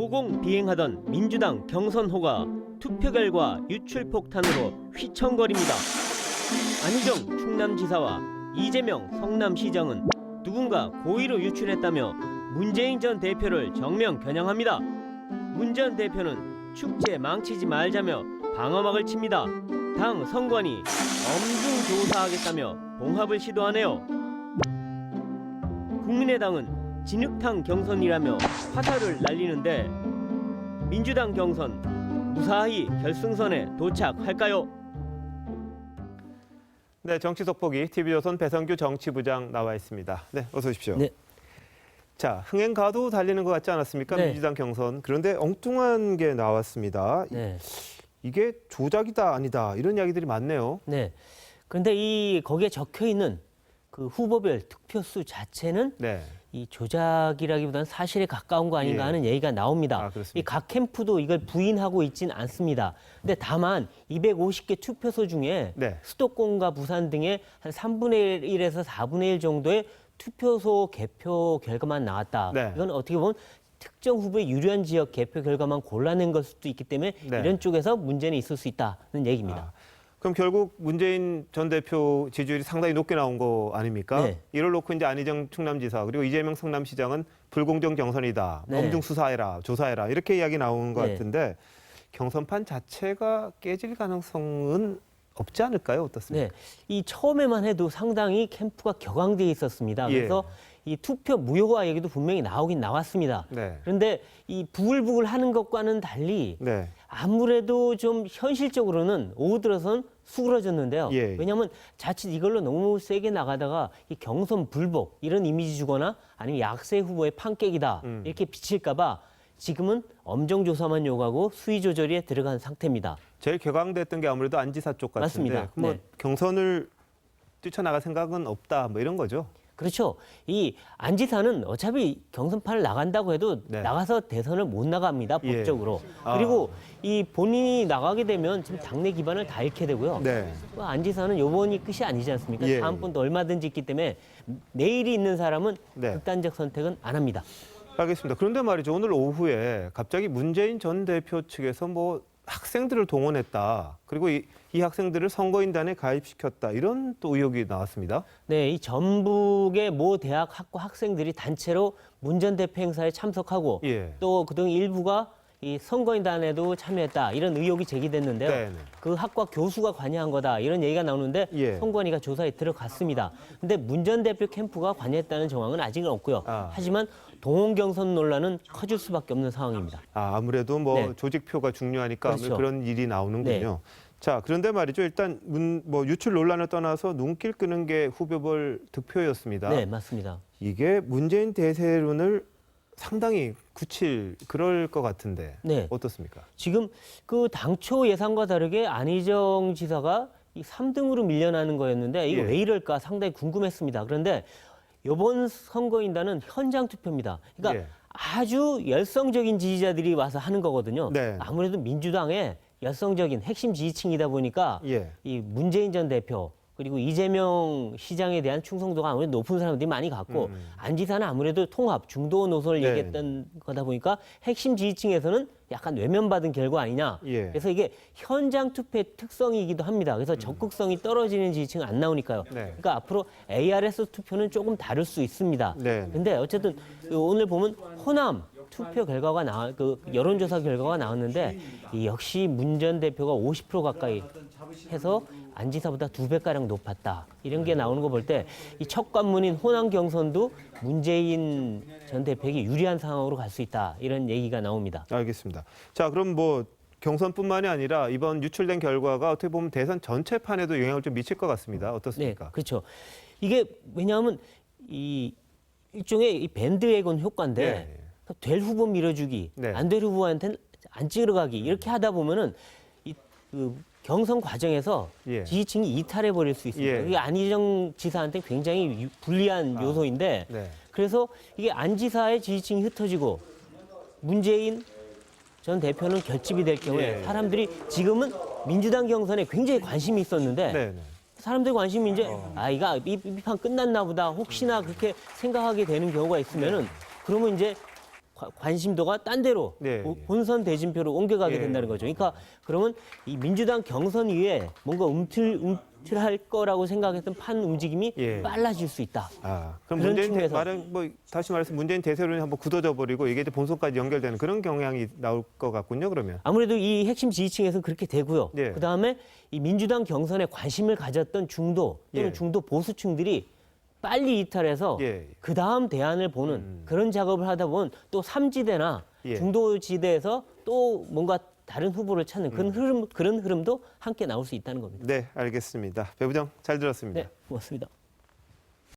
소공 비행하던 민주당 경선호가 투표 결과 유출 폭탄으로 휘청거립니다. 안희정 충남지사와 이재명 성남시장은 누군가 고의로 유출했다며 문재인 전 대표를 정면 겨냥합니다. 문 전 대표는 축제 망치지 말자며 방어막을 칩니다. 당 선관위 엄중 조사하겠다며 봉합을 시도하네요. 국민의당은 진흙탕 경선이라며 화살을 날리는데 민주당 경선 무사히 결승선에 도착할까요? 네, 정치 돋보기 TV조선 배성규 정치부장 나와 있습니다. 네, 어서 오십시오. 네. 자, 흥행가도 달리는 것 같지 않았습니까? 네. 민주당 경선. 그런데 엉뚱한 게 나왔습니다. 네. 이게 조작이다 아니다 이런 이야기들이 많네요. 네. 그런데 거기에 적혀 있는 그 후보별 득표수 자체는 네. 이 조작이라기보다는 사실에 가까운 거 아닌가 예. 하는 얘기가 나옵니다. 아, 그렇습니까? 이 각 캠프도 이걸 부인하고 있진 않습니다. 근데 다만 250개 투표소 중에 네. 수도권과 부산 등의 한 3분의 1에서 4분의 1 정도의 투표소 개표 결과만 나왔다. 네. 이건 어떻게 보면 특정 후보의 유리한 지역 개표 결과만 골라낸 걸 수도 있기 때문에 네. 이런 쪽에서 문제는 있을 수 있다는 얘기입니다. 그럼 결국 문재인 전 대표 지지율이 상당히 높게 나온 거 아닙니까? 네. 이를 놓고 이제 안희정 충남지사 그리고 이재명 성남시장은 불공정 경선이다. 네. 엄중 수사해라, 조사해라 이렇게 이야기 나오는 것 네. 같은데 경선판 자체가 깨질 가능성은 없지 않을까요? 어떻습니까? 네, 이 처음에만 해도 상당히 캠프가 격앙돼 있었습니다. 예. 그래서 이 투표 무효화 얘기도 분명히 나오긴 나왔습니다. 네. 그런데 이 부글부글 하는 것과는 달리 네. 아무래도 좀 현실적으로는 오후 들어선 수그러졌는데요. 예. 왜냐하면 자칫 이걸로 너무 세게 나가다가 이 경선 불복 이런 이미지 주거나 아니면 약세 후보의 판깨기다 이렇게 비칠까 봐 지금은 엄정 조사만 요구하고 수위 조절에 들어간 상태입니다. 제일 격앙됐던 게 아무래도 안지사 쪽 같은데 맞습니다. 뭐 네. 경선을 뛰쳐나갈 생각은 없다 뭐 이런 거죠. 그렇죠. 이 안지사는 어차피 경선판을 나간다고 해도 네. 나가서 대선을 못 나갑니다. 예. 법적으로. 아. 그리고 이 본인이 나가게 되면 지금 당내 기반을 다 잃게 되고요. 네. 안지사는 요번이 끝이 아니지 않습니까? 예. 다음번도 얼마든지 있기 때문에 내일이 있는 사람은 네. 극단적 선택은 안 합니다. 알겠습니다. 그런데 말이죠. 오늘 오후에 갑자기 문재인 전 대표 측에서 뭐 학생들을 동원했다. 그리고 이 학생들을 선거인단에 가입시켰다. 이런 또 의혹이 나왔습니다. 네, 이 전북의 모 대학 학과 학생들이 단체로 문 전 대표 행사에 참석하고 예. 또 그중 일부가 이 선거인단에도 참여했다 이런 의혹이 제기됐는데요. 네네. 그 학과 교수가 관여한 거다 이런 얘기가 나오는데 예. 선관위가 조사에 들어갔습니다. 근데 문 전 대표 캠프가 관여했다는 정황은 아직은 없고요. 아. 하지만 동원 경선 논란은 커질 수밖에 없는 상황입니다. 아무래도 뭐 네. 조직표가 중요하니까 그렇죠. 그런 일이 나오는군요. 자, 그런데 말이죠. 일단 유출 논란을 떠나서 눈길 끄는 게 후보별 득표였습니다. 네, 맞습니다. 이게 문재인 대세론을 상당히 굳힐 그럴 것 같은데 네. 어떻습니까? 지금 그 당초 예상과 다르게 안희정 지사가 이 3등으로 밀려나는 거였는데 이거 예. 왜 이럴까 상당히 궁금했습니다. 그런데 이번 선거인단은 현장 투표입니다. 그러니까 예. 아주 열성적인 지지자들이 와서 하는 거거든요. 네. 아무래도 민주당의 열성적인 핵심 지지층이다 보니까 예. 이 문재인 전 대표 그리고 이재명 시장에 대한 충성도가 아무래도 높은 사람들이 많이 갔고 안 지사는 아무래도 통합, 중도 노선을 네. 얘기했던 거다 보니까 핵심 지지층에서는 약간 외면받은 결과 아니냐. 예. 그래서 이게 현장 투표의 특성이기도 합니다. 그래서 적극성이 떨어지는 지지층은 안 나오니까요. 네. 그러니까 앞으로 ARS 투표는 조금 다를 수 있습니다. 네. 근데 어쨌든 오늘 보면 호남 투표 결과가 여론조사 결과가 나왔는데 이 역시 문 전 대표가 50% 가까이 해서 안 지사보다 2배가량 높았다. 이런 게 나오는 거 볼 때 이 첫 관문인 호남 경선도 문재인 전 대표에게 유리한 상황으로 갈 수 있다. 이런 얘기가 나옵니다. 알겠습니다. 자, 그럼 뭐 경선뿐만이 아니라 이번 유출된 결과가 어떻게 보면 대선 전체판에도 영향을 좀 미칠 것 같습니다. 어떻습니까? 네, 그렇죠. 이게 왜냐하면 이 일종의 이 밴드웨건 효과인데 네. 될 후보 밀어주기, 네. 안 될 후보한테는 안 찍으러 가기 이렇게 하다 보면은 그 경선 과정에서 예. 지지층이 이탈해 버릴 수 있습니다. 예. 이게 안희정 지사한테 굉장히 불리한 요소인데 네. 그래서 이게 안 지사의 지지층이 흩어지고 문재인 전 대표는 결집이 될 경우에 예. 사람들이 지금은 민주당 경선에 굉장히 관심이 있었는데 네. 네. 사람들 관심이 이제 이거 이 판 끝났나 보다 혹시나 그렇게 생각하게 되는 경우가 있으면은 그러면 이제 관심도가 딴 데로 네, 예. 본선 대진표로 옮겨가게 예. 된다는 거죠. 그러니까 그러면 이 민주당 경선 위에 뭔가 움틀할 거라고 생각했던 판 움직임이 예. 빨라질 수 있다. 그럼 그런 문재인 측면에서- 말은 뭐 다시 말해서 문재인 대세론이 한번 굳어져 버리고 이게 이제 본선까지 연결되는 그런 경향이 나올 것 같군요. 그러면. 아무래도 이 핵심 지지층에서는 그렇게 되고요. 예. 그다음에 이 민주당 경선에 관심을 가졌던 중도 또는 예. 중도 보수층들이 빨리 이탈해서 예. 그다음 대안을 보는 그런 작업을 하다 보면 또 삼지대나 예. 중도지대에서 또 뭔가 다른 후보를 찾는 그런 흐름도 함께 나올 수 있다는 겁니다. 네, 알겠습니다. 배 부장 잘 들었습니다. 네, 고맙습니다.